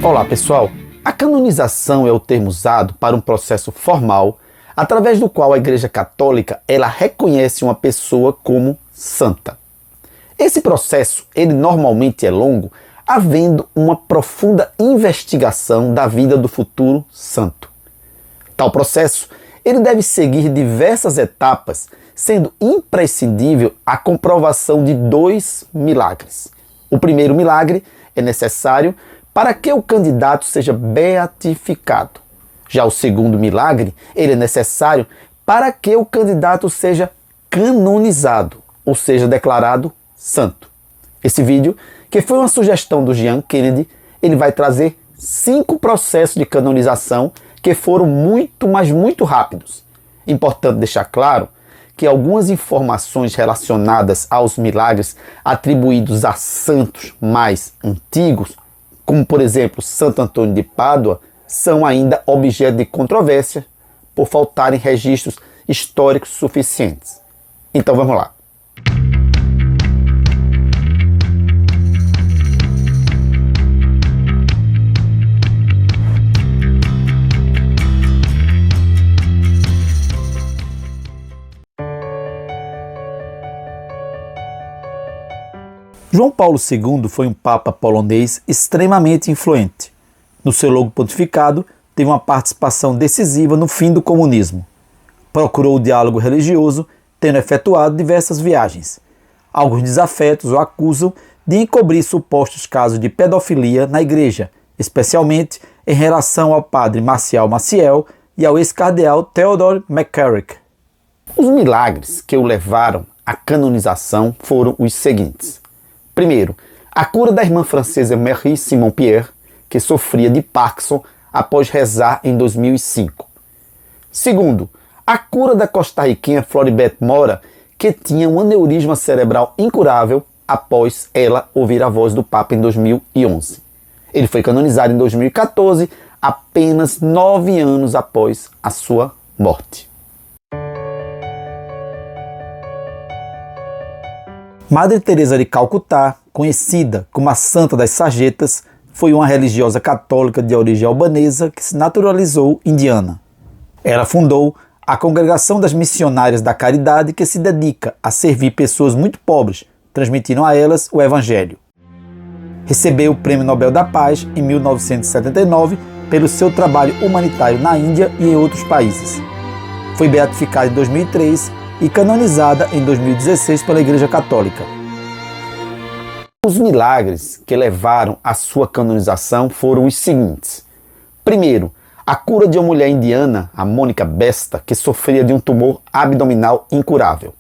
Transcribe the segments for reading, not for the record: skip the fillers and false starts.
Olá pessoal, a canonização é o termo usado para um processo formal através do qual a Igreja Católica ela reconhece uma pessoa como santa. Esse processo ele normalmente é longo, havendo uma profunda investigação da vida do futuro santo. Tal processo ele deve seguir diversas etapas, sendo imprescindível a comprovação de 2 milagres. O primeiro milagre é necessário para que o candidato seja beatificado. Já o segundo milagre, ele é necessário para que o candidato seja canonizado, ou seja, declarado santo. Esse vídeo, que foi uma sugestão do Jean Kennedy, ele vai trazer 5 processos de canonização que foram muito rápidos. Importante deixar claro que algumas informações relacionadas aos milagres atribuídos a santos mais antigos, como por exemplo Santo Antônio de Pádua, são ainda objeto de controvérsia por faltarem registros históricos suficientes. Então vamos lá. João Paulo II foi um papa polonês extremamente influente. No seu longo pontificado, teve uma participação decisiva no fim do comunismo. Procurou o diálogo religioso, tendo efetuado diversas viagens. Alguns desafetos o acusam de encobrir supostos casos de pedofilia na igreja, especialmente em relação ao padre Marcial Maciel e ao ex-cardeal Theodore McCarrick. Os milagres que o levaram à canonização foram os seguintes. Primeiro, a cura da irmã francesa Marie Simon-Pierre, que sofria de Parkinson após rezar em 2005. Segundo, a cura da costarriquenha Floribert Mora, que tinha um aneurisma cerebral incurável após ela ouvir a voz do Papa em 2011. Ele foi canonizado em 2014, apenas 9 anos após a sua morte. Madre Teresa de Calcutá, conhecida como a Santa das Sarjetas, foi uma religiosa católica de origem albanesa que se naturalizou indiana. Ela fundou a Congregação das Missionárias da Caridade, que se dedica a servir pessoas muito pobres, transmitindo a elas o Evangelho. Recebeu o Prêmio Nobel da Paz em 1979 pelo seu trabalho humanitário na Índia e em outros países. Foi beatificada em 2003 e canonizada em 2016 pela Igreja Católica. Os milagres que levaram à sua canonização foram os seguintes. Primeiro, a cura de uma mulher indiana, a Mônica Besta, que sofria de um tumor abdominal incurável.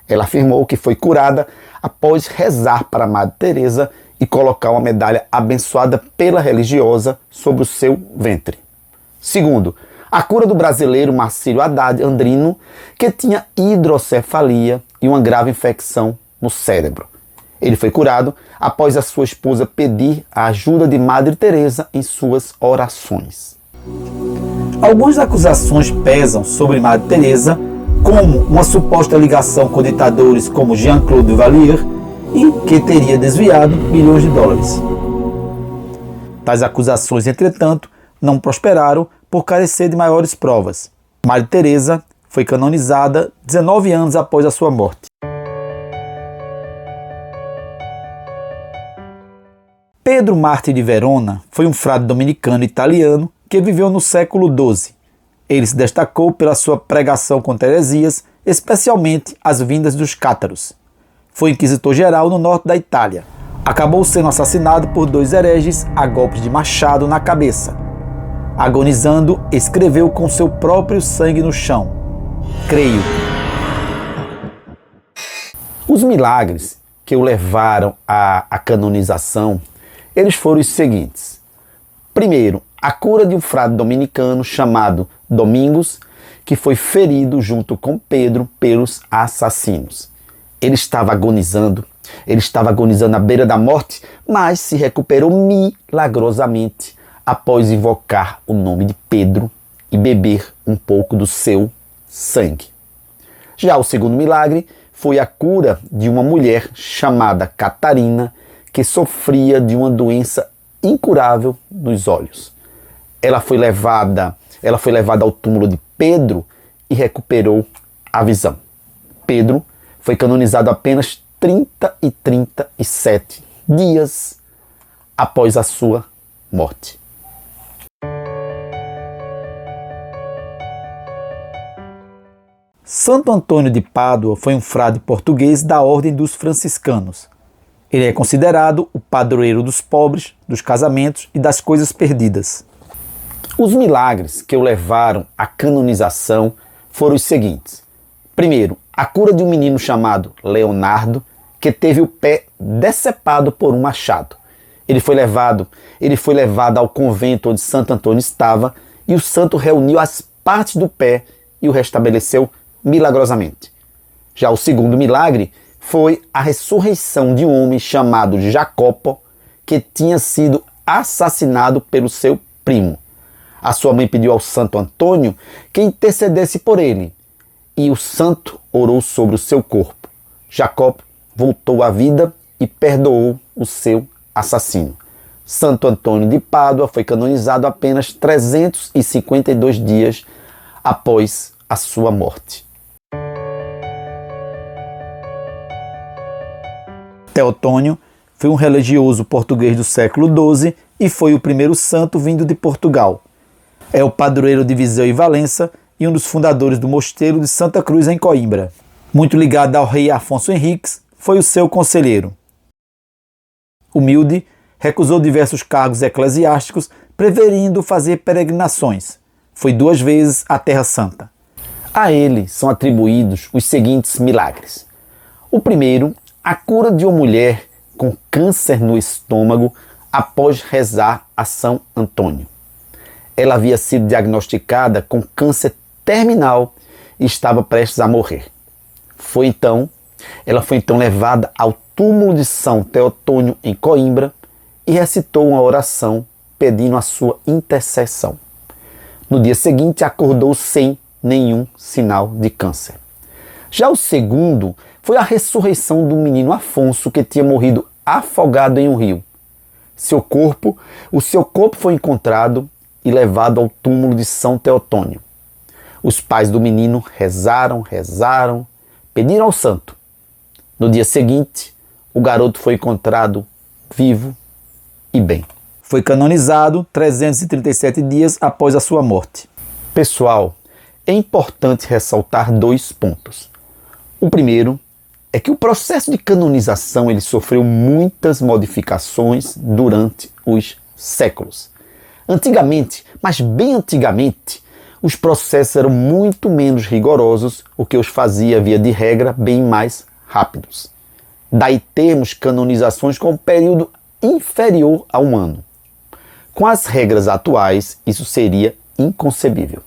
Ela afirmou que foi curada após rezar para a Madre Teresa e colocar uma medalha abençoada pela religiosa sobre o seu ventre. Segundo, a cura do brasileiro Marcílio Haddad Andrino, que tinha hidrocefalia e uma grave infecção no cérebro. Ele foi curado após a sua esposa pedir a ajuda de Madre Teresa em suas orações. Algumas acusações pesam sobre Madre Teresa, como uma suposta ligação com ditadores como Jean-Claude Duvalier e que teria desviado milhões de dólares. Tais acusações, entretanto, não prosperaram por carecer de maiores provas. Madre Teresa foi canonizada 19 anos após a sua morte. Pedro Marti de Verona foi um frade dominicano italiano que viveu no século XII. Ele se destacou pela sua pregação contra heresias, especialmente as vindas dos cátaros. Foi inquisitor-geral no norte da Itália. Acabou sendo assassinado por 2 hereges a golpes de machado na cabeça. Agonizando, escreveu com seu próprio sangue no chão: "Creio". Os milagres que o levaram à canonização, eles foram os seguintes. Primeiro, a cura de um frade dominicano chamado Domingos, que foi ferido junto com Pedro pelos assassinos. Ele estava agonizando à beira da morte, mas se recuperou milagrosamente após invocar o nome de Pedro e beber um pouco do seu sangue. Já o segundo milagre foi a cura de uma mulher chamada Catarina, que sofria de uma doença incurável nos olhos. Ela foi levada ao túmulo de Pedro e recuperou a visão. Pedro foi canonizado apenas 37 dias após a sua morte. Santo Antônio de Pádua foi um frade português da Ordem dos Franciscanos. Ele é considerado o padroeiro dos pobres, dos casamentos e das coisas perdidas. Os milagres que o levaram à canonização foram os seguintes. Primeiro, a cura de um menino chamado Leonardo, que teve o pé decepado por um machado. Ele foi levado ao convento onde Santo Antônio estava e o santo reuniu as partes do pé e o restabeleceu milagrosamente. Já o segundo milagre foi a ressurreição de um homem chamado Jacopo, que tinha sido assassinado pelo seu primo. A sua mãe pediu ao Santo Antônio que intercedesse por ele, e o santo orou sobre o seu corpo. Jacopo voltou à vida e perdoou o seu assassino. Santo Antônio de Pádua foi canonizado apenas 352 dias após a sua morte. Teotônio foi um religioso português do século XII e foi o primeiro santo vindo de Portugal. É o padroeiro de Viseu e Valença e um dos fundadores do mosteiro de Santa Cruz em Coimbra. Muito ligado ao rei Afonso Henriques, foi o seu conselheiro. Humilde, recusou diversos cargos eclesiásticos, preferindo fazer peregrinações. Foi 2 vezes à Terra Santa. A ele são atribuídos os seguintes milagres. O primeiro, a cura de uma mulher com câncer no estômago após rezar a São Antônio. Ela havia sido diagnosticada com câncer terminal e estava prestes a morrer. Ela foi então levada ao túmulo de São Teotônio em Coimbra e recitou uma oração pedindo a sua intercessão. No dia seguinte acordou sem nenhum sinal de câncer. Já o segundo foi a ressurreição do menino Afonso, que tinha morrido afogado em um rio. O seu corpo foi encontrado e levado ao túmulo de São Teotônio. Os pais do menino rezaram, pediram ao santo. No dia seguinte, o garoto foi encontrado vivo e bem. Foi canonizado 337 dias após a sua morte. Pessoal, é importante ressaltar 2 pontos. O primeiro é que o processo de canonização ele sofreu muitas modificações durante os séculos. Antigamente, mas bem antigamente, os processos eram muito menos rigorosos, o que os fazia, via de regra, bem mais rápidos. Daí temos canonizações com um período inferior a 1 ano. Com as regras atuais, isso seria inconcebível.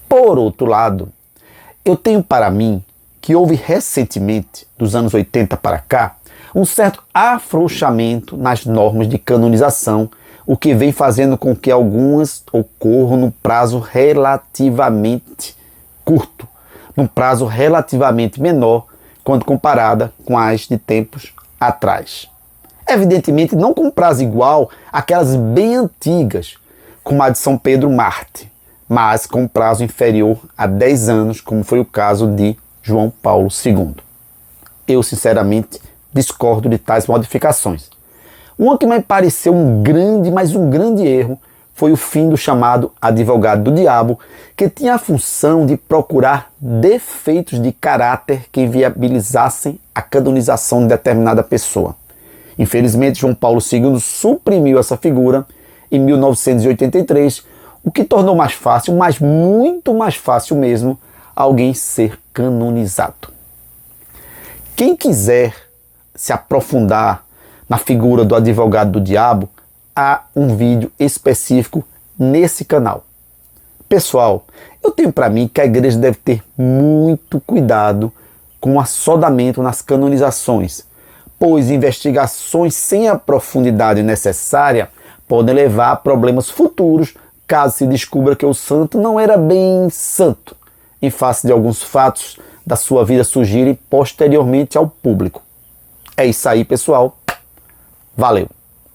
Por outro lado, eu tenho para mim que houve recentemente, dos anos 80 para cá, um certo afrouxamento nas normas de canonização, o que vem fazendo com que algumas ocorram num prazo relativamente curto, num prazo relativamente menor, quando comparada com as de tempos atrás. Evidentemente, não com prazo igual àquelas bem antigas, como a de São Pedro Mártir, mas com prazo inferior a 10 anos, como foi o caso de João Paulo II. Eu, sinceramente, discordo de tais modificações. Uma que me pareceu um grande erro foi o fim do chamado advogado do diabo, que tinha a função de procurar defeitos de caráter que inviabilizassem a canonização de determinada pessoa. Infelizmente, João Paulo II suprimiu essa figura em 1983, o que tornou mais fácil, mas muito mais fácil mesmo, alguém ser canonizado. Quem quiser se aprofundar na figura do advogado do diabo, há um vídeo específico nesse canal. Pessoal, eu tenho para mim que a igreja deve ter muito cuidado com o assodamento nas canonizações, pois investigações sem a profundidade necessária podem levar a problemas futuros caso se descubra que o santo não era bem santo, em face de alguns fatos da sua vida surgirem posteriormente ao público. É isso aí, pessoal. Valeu!